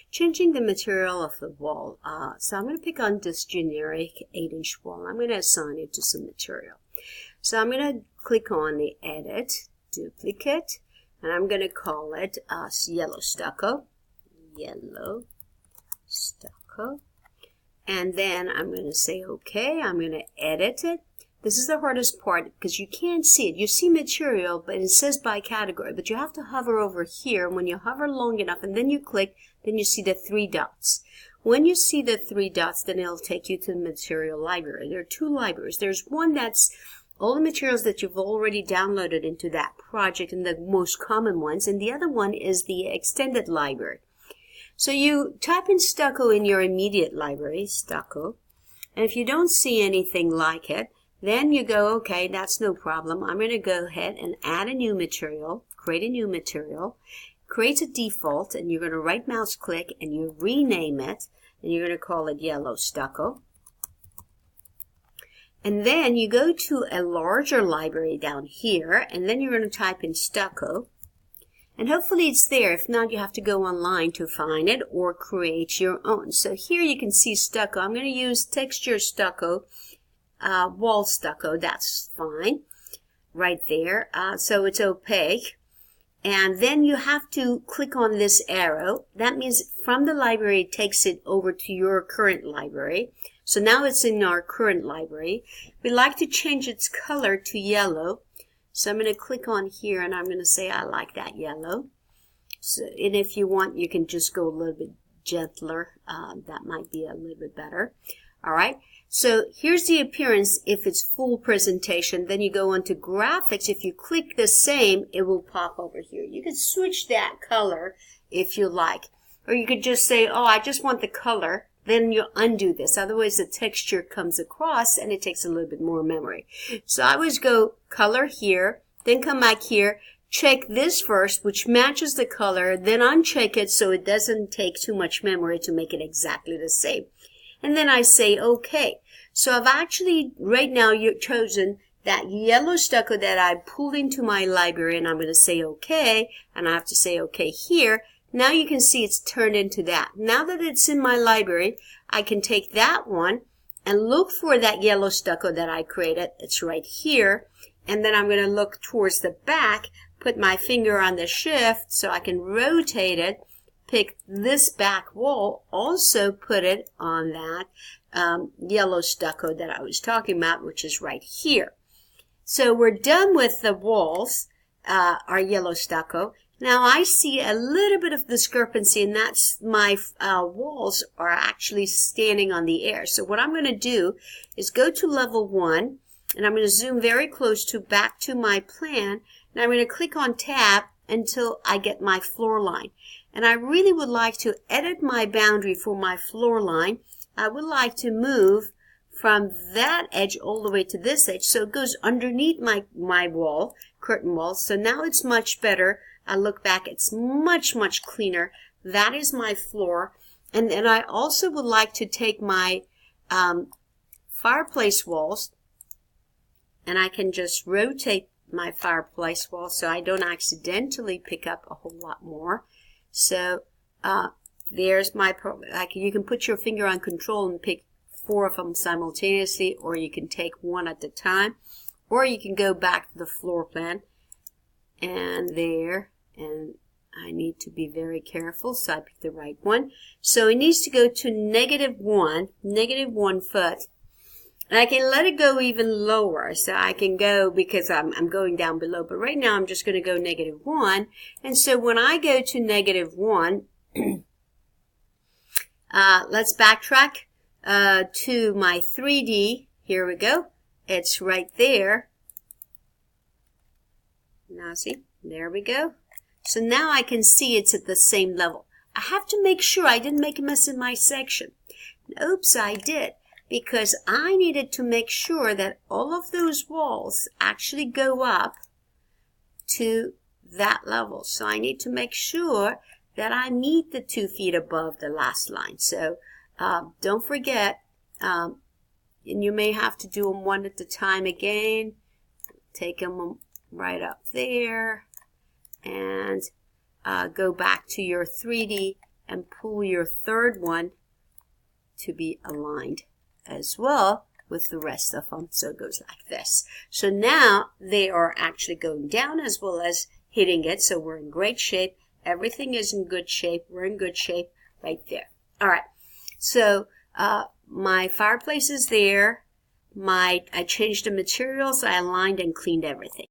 changing the material of the wall. So I'm going to pick on this generic 8-inch wall. I'm going to assign it to some material. So I'm going to click on the Edit, Duplicate, and I'm going to call it Yellow Stucco. Yellow Stucco. And then I'm going to say OK. I'm going to edit it. This is the hardest part because you can't see it. You see material, but it says by category. But you have to hover over here. When you hover long enough and then you click, then you see the 3 dots. When you see the 3 dots, then it'll take you to the material library. There are 2 libraries. There's one that's all the materials that you've already downloaded into that project and the most common ones. And the other one is the extended library. So you type in stucco in your immediate library, stucco. And if you don't see anything like it, then you go, okay, that's no problem. I'm going to go ahead and add a new material, create a new material, create a default, and you're going to right mouse click and you rename it, and you're going to call it yellow stucco. And then you go to a larger library down here, and then you're going to type in stucco. And hopefully it's there. If not, you have to go online to find it or create your own. So here you can see stucco. I'm going to use texture stucco. Wall stucco, that's fine right there. So it's opaque, and then you have to click on this arrow. That means from the library it takes it over to your current library. So now it's in our current library. We like to change its color to yellow, so I'm going to click on here and I'm going to say I like that yellow. So, and if you want, you can just go a little bit gentler. That might be a little bit better. All right. So here's the appearance if it's full presentation. Then you go into graphics. If you click the same, it will pop over here. You can switch that color if you like. Or you could just say, oh, I just want the color. Then you undo this. Otherwise, the texture comes across and it takes a little bit more memory. So I always go color here, then come back here, check this first, which matches the color, then uncheck it so it doesn't take too much memory to make it exactly the same. And then I say OK. So I've actually, right now, you've chosen that yellow stucco that I pulled into my library, and I'm going to say OK, and I have to say OK here. Now you can see it's turned into that. Now that it's in my library, I can take that one and look for that yellow stucco that I created. It's right here. And then I'm going to look towards the back, put my finger on the shift so I can rotate it. Pick this back wall, also put it on that yellow stucco that I was talking about, which is right here. So we're done with the walls, our yellow stucco. Now I see a little bit of discrepancy, and that's my walls are actually standing on the air. So what I'm going to do is go to level 1, and I'm going to zoom very close to back to my plan, and I'm going to click on tab until I get my floor line. And I really would like to edit my boundary for my floor line. I would like to move from that edge all the way to this edge, so it goes underneath my wall, curtain wall. So now it's much better. I look back, it's much, much cleaner. That is my floor. And then I also would like to take my fireplace walls, and I can just rotate my fireplace wall so I don't accidentally pick up a whole lot more. So there's my, you can put your finger on control and pick 4 of them simultaneously, or you can take one at a time, or you can go back to the floor plan and there, and I need to be very careful, so I picked the right one. So it needs to go to -1 foot. And I can let it go even lower, so I can go, because I'm going down below. But right now I'm just going to go -1. And so when I go to -1, let's backtrack to my 3D. Here we go. It's right there. Now see, there we go. So now I can see it's at the same level. I have to make sure I didn't make a mess in my section. Oops, I did. Because I needed to make sure that all of those walls actually go up to that level. So I need to make sure that I meet the 2 feet above the last line. So don't forget, and you may have to do them one at a time again. Take them right up there and go back to your 3D and pull your third one to be aligned as well with the rest of them. So it goes like this. So now they are actually going down as well as hitting it. So we're in great shape. Everything is in good shape. We're in good shape right there. All right. So my fireplace is there. I changed the materials. I aligned and cleaned everything.